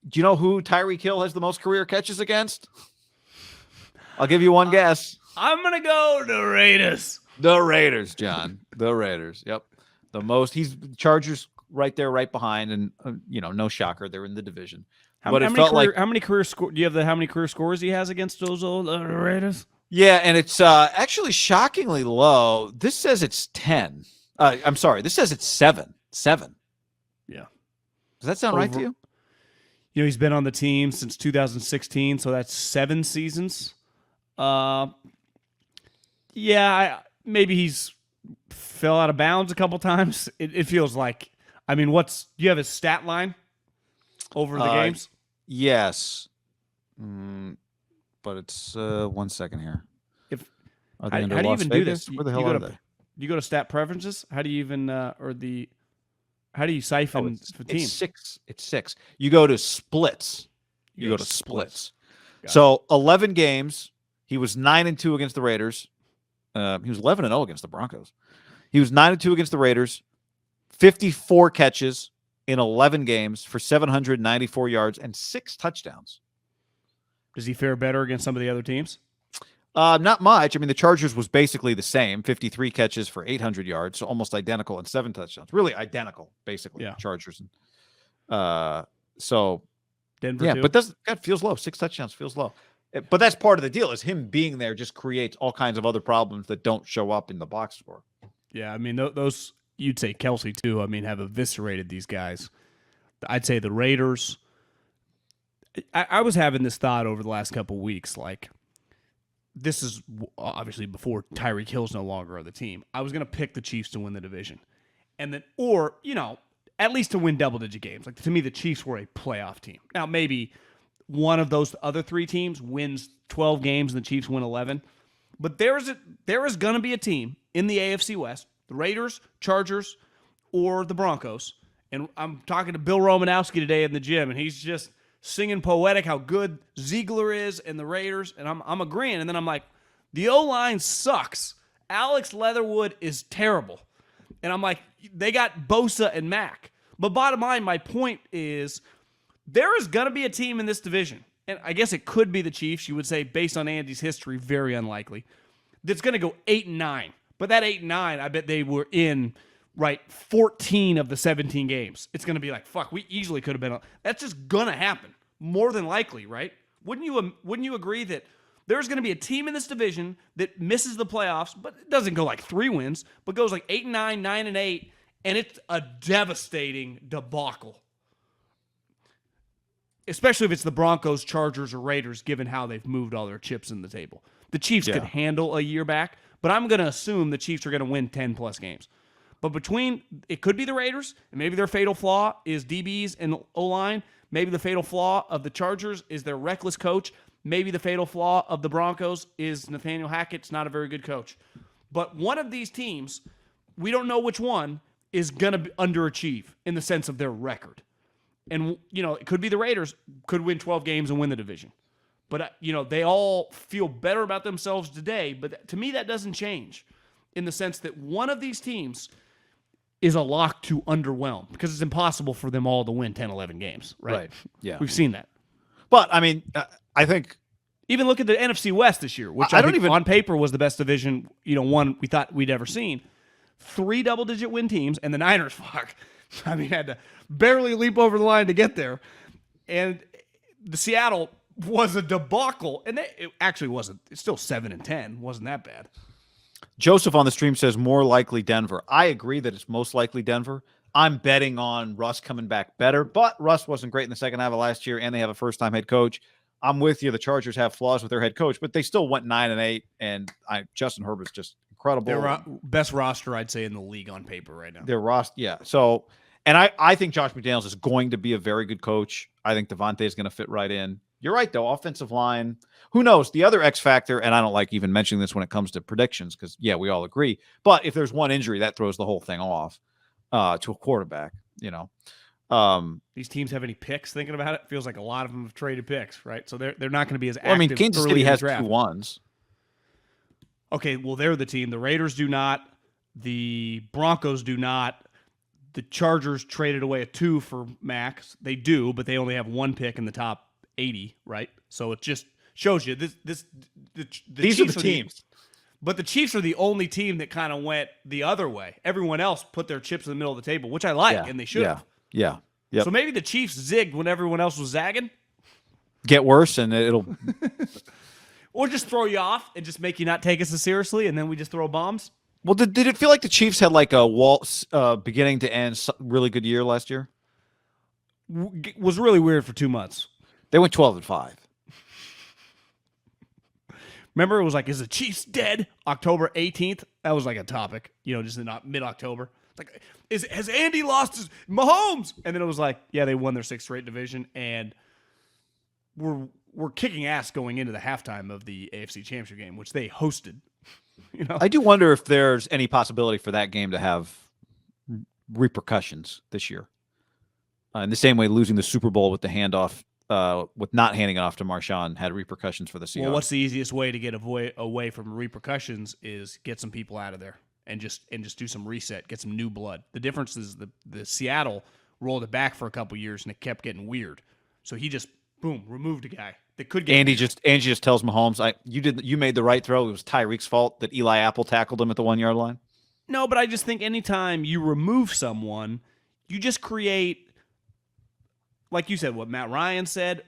Do you know who Tyreek Hill has the most career catches against? I'll give you one guess. I'm going to go the Raiders. The Raiders, John. The Raiders. Yep. The most. He's Chargers right there, right behind. And, no shocker. They're in the division. How many career do you have how many career scores he has against those old Raiders? Yeah, and it's actually shockingly low. This says it's 10. I'm sorry. This says it's 7. 7. Yeah. Does that sound right to you? He's been on the team since 2016, so that's 7 seasons. Maybe he's fell out of bounds a couple times. It feels like. I mean, do you have his stat line over the games? Yes. But it's 1 second here. How do you even do this? Where the hell are they? Do you go to stat preferences? How do you even how do you siphon the team? It's 6. You go to splits. You go to splits. So 11 games. He was 9-2 against the Raiders. He was 11-0 against the Broncos. He was 9-2 against the Raiders. 54 catches in 11 games for 794 yards and 6 touchdowns. Does he fare better against some of the other teams? Not much. I mean, the Chargers was basically the same. 53 catches for 800 yards, so almost identical, and 7 touchdowns. Really identical, basically. Yeah. Chargers. So Denver. Yeah, too? But that feels low. 6 touchdowns feels low. But that's part of the deal. Is him being there just creates all kinds of other problems that don't show up in the box score. Yeah, I mean those. You'd say Kelsey too. I mean, have eviscerated these guys. I'd say the Raiders. I was having this thought over the last couple of weeks, like. This is obviously before Tyreek Hill's no longer on the team. I was going to pick the Chiefs to win the division. And then, at least to win double-digit games. Like, to me, the Chiefs were a playoff team. Now, maybe one of those other 3 teams wins 12 games and the Chiefs win 11. But there is going to be a team in the AFC West, the Raiders, Chargers, or the Broncos. And I'm talking to Bill Romanowski today in the gym, and he's just singing poetic how good Ziegler is and the Raiders, and I'm agreeing. And then I'm like, the O-line sucks. Alex Leatherwood is terrible. And I'm like, they got Bosa and Mack. But bottom line, my point is there is going to be a team in this division, and I guess it could be the Chiefs. You would say, based on Andy's history, very unlikely, that's going to go 8-9. But that 8-9, I bet they were in 14 of the 17 games. It's going to be like, fuck, we easily could have been. That's just going to happen. More than likely, right? Wouldn't you agree that there's going to be a team in this division that misses the playoffs, but it doesn't go like 3 wins, but goes like 8-9, 9-8, and it's a devastating debacle. Especially if it's the Broncos, Chargers, or Raiders, given how they've moved all their chips in the table. The Chiefs could handle a year back, but I'm going to assume the Chiefs are going to win 10-plus games. But it could be the Raiders, and maybe their fatal flaw is DBs and O-line. Maybe the fatal flaw of the Chargers is their reckless coach. Maybe the fatal flaw of the Broncos is Nathaniel Hackett's not a very good coach. But one of these teams, we don't know which one, is going to underachieve in the sense of their record. And, it could be the Raiders, could win 12 games and win the division. But, they all feel better about themselves today. But to me, that doesn't change in the sense that one of these teams is a lock to underwhelm because it's impossible for them all to win 10, 11 games, right? Yeah. We've seen that. But, I mean, I think... Even look at the NFC West this year, which I think on paper was the best division, one we thought we'd ever seen. 3 double-digit win teams, and the Niners, had to barely leap over the line to get there. And the Seattle was a debacle, and it actually wasn't. It's still 7-10. Wasn't that bad. Joseph on the stream says more likely Denver. I agree that it's most likely Denver. I'm betting on Russ coming back better, but Russ wasn't great in the second half of last year, and they have a first-time head coach. I'm with you. The Chargers have flaws with their head coach, but they still went 9-8, and Justin Herbert's just incredible. Their best roster, I'd say, in the league on paper right now. Their roster, yeah. So, and I think Josh McDaniels is going to be a very good coach. I think Davante is going to fit right in. You're right, though. Offensive line, who knows? The other X factor, and I don't like even mentioning this when it comes to predictions because, yeah, we all agree. But if there's one injury, that throws the whole thing off to a quarterback, These teams have any picks thinking about it? Feels like a lot of them have traded picks, right? So they're not going to be as active. I mean, Kansas City has 2 ones. Okay, well, they're the team. The Raiders do not. The Broncos do not. the Chargers traded away a 2 for Max. They do, but they only have 1 pick in the top 80, right? So it just shows you the These Chiefs are the teams. But the Chiefs are the only team that kind of went the other way. Everyone else put their chips in the middle of the table, which I like, and they should have. Yeah. Yep. So maybe the Chiefs zigged when everyone else was zagging. Get worse, and it'll. Or just throw you off and just make you not take us as seriously, and then we just throw bombs. Well, did it feel like the Chiefs had like a beginning to end really good year last year? Was really weird for 2 months. They went 12-5. Remember, it was like, is the Chiefs dead? October 18th? That was like a topic, just in mid-October. It's like, has Andy lost his Mahomes? And then it was like, yeah, they won their 6th straight division, and we're kicking ass going into the halftime of the AFC Championship game, which they hosted. I do wonder if there's any possibility for that game to have repercussions this year. In the same way, losing the Super Bowl with the handoff, with not handing it off to Marshawn, had repercussions for the Seahawks. Well, what's the easiest way to get away from repercussions is get some people out of there and just do some reset, get some new blood. The difference is the Seattle rolled it back for a couple years and it kept getting weird. So he just removed a guy that could get Andy just tells Mahomes, you made the right throw. It was Tyreek's fault that Eli Apple tackled him at the 1-yard line. No, but I just think anytime you remove someone, you just create, like you said, what Matt Ryan said,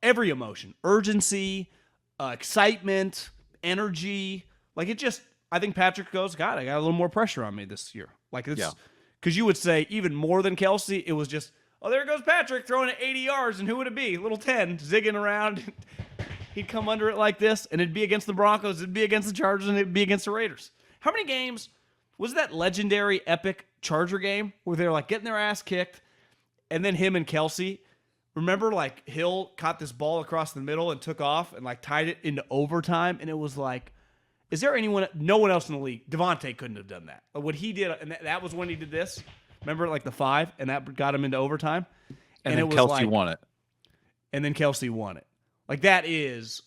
every emotion, urgency, excitement, energy. Like I think Patrick goes, God, I got a little more pressure on me this year. Like it's because you would say even more than Kelsey, it was just, oh, there goes Patrick throwing it 80 yards, and who would it be? Little 10 zigging around. He'd come under it like this, and it'd be against the Broncos, it'd be against the Chargers, and it'd be against the Raiders. How many games was that legendary, epic Charger game where they're like getting their ass kicked, and then him and Kelsey, remember like Hill caught this ball across the middle and took off and like tied it into overtime, and it was like, is there no one else in the league? Davante couldn't have done that. What he did, and that was when he did this. Remember, like the 5, and that got him into overtime? And then Kelsey won it. And then Kelsey won it. Like that is,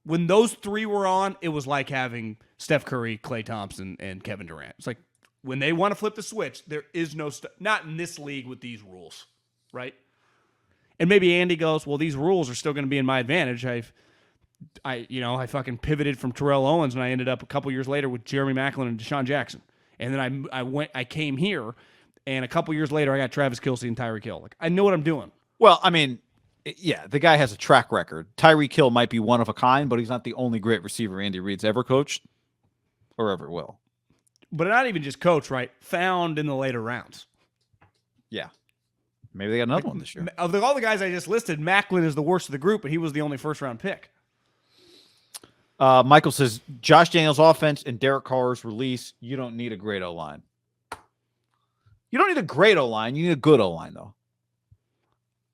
when those 3 were on, it was like having Steph Curry, Klay Thompson, and Kevin Durant. It's like when they want to flip the switch, there is not in this league with these rules, right? And maybe Andy goes, well, these rules are still going to be in my advantage. I fucking pivoted from Terrell Owens, and I ended up a couple years later with Jeremy Maclin and Deshaun Jackson. And then I came here, and a couple years later, I got Travis Kelce and Tyreek Hill. Like, I know what I'm doing. Well, I mean, yeah, the guy has a track record. Tyreek Hill might be one of a kind, but he's not the only great receiver Andy Reid's ever coached or ever will. But not even just coach, right? Found in the later rounds. Yeah. Maybe they got another one this year. Of all the guys I just listed, Maclin is the worst of the group, but he was the only first-round pick. Michael says, Josh Daniels' offense and Derek Carr's release, you don't need a great O-line. You don't need a great O-line. You need a good O-line, though.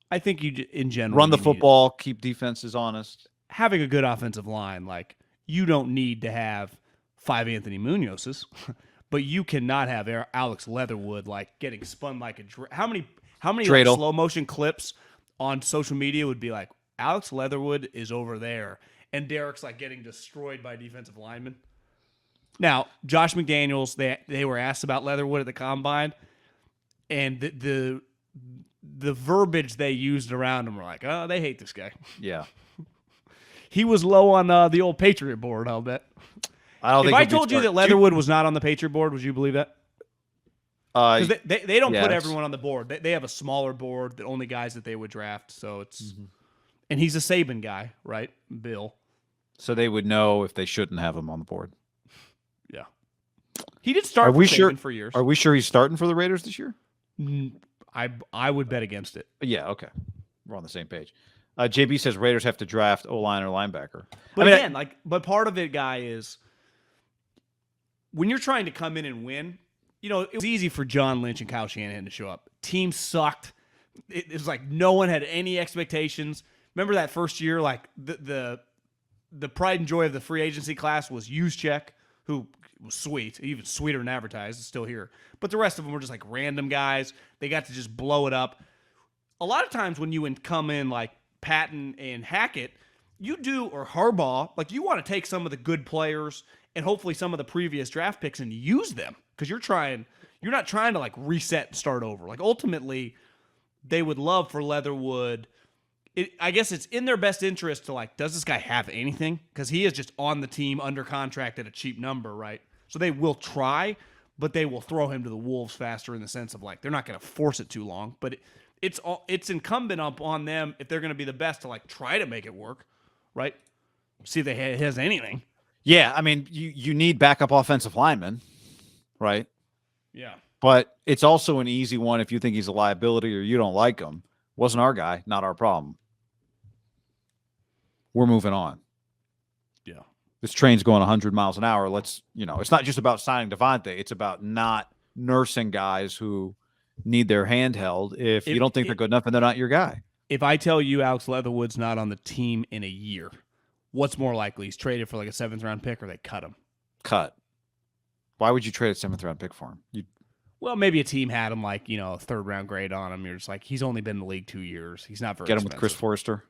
I think in general, run the football, keep defenses honest. Having a good offensive line, like, you don't need to have 5 Anthony Munozes, but you cannot have Alex Leatherwood, like, getting spun like a... How many like, slow-motion clips on social media would be like, Alex Leatherwood is over there, and Derek's like getting destroyed by defensive linemen. Now, Josh McDaniels, they were asked about Leatherwood at the Combine, and the verbiage they used around him were like, oh, they hate this guy. Yeah. He was low on the old Patriot board, I'll bet. If I told you that Leatherwood was not on the Patriot board, would you believe that? Because they don't put everyone on the board. They have a smaller board, the only guys that they would draft. So it's and he's a Saban guy, right? Bill. So they would know if they shouldn't have him on the board. Yeah. He did start for Saban for years. Are we sure he's starting for the Raiders this year? I would bet against it. Yeah, okay. We're on the same page. JB says Raiders have to draft O-line or linebacker. But but part of it, guy, is when you're trying to come in and win, it was easy for John Lynch and Kyle Shanahan to show up. Team sucked. It was like no one had any expectations. Remember that first year, like the pride and joy of the free agency class was Juszczyk, who was sweet, even sweeter than advertised, is still here. But the rest of them were just like random guys. They got to just blow it up. A lot of times when you come in like Patton and Hackett, or Harbaugh, like you want to take some of the good players and hopefully some of the previous draft picks and use them because you're trying, you're not trying to like reset and start over. Like ultimately, they would love for Leatherwood. I guess it's in their best interest to like, does this guy have anything? Because he is just on the team under contract at a cheap number, right? So they will try, but they will throw him to the wolves faster in the sense of like they're not going to force it too long. But it's incumbent upon them if they're going to be the best to like try to make it work, right? See if he has anything. Yeah, I mean, you need backup offensive linemen, right? Yeah. But it's also an easy one if you think he's a liability or you don't like him. Wasn't our guy, not our problem. We're moving on. Yeah. This train's going 100 miles an hour. Let's, it's not just about signing Davante. It's about not nursing guys who need their hand held if you don't think they're good enough and they're not your guy. If I tell you Alex Leatherwood's not on the team in a year, what's more likely? He's traded for like a 7th-round pick or they cut him? Cut. Why would you trade a 7th-round pick for him? Well, maybe a team had him like, a 3rd-round grade on him. You're just like, he's only been in the league 2 years. He's not very Get him expensive. with Chris Forrester?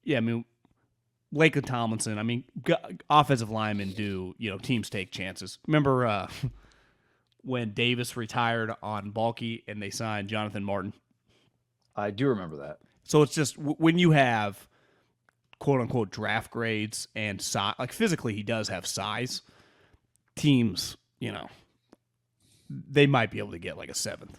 Yeah, I mean, Lakeland Tomlinson. I mean, offensive linemen do, teams take chances. Remember when Davis retired on Balky and they signed Jonathan Martin? I do remember that. So it's just when you have quote-unquote draft grades and size, like physically he does have size, teams, they might be able to get like a 7th.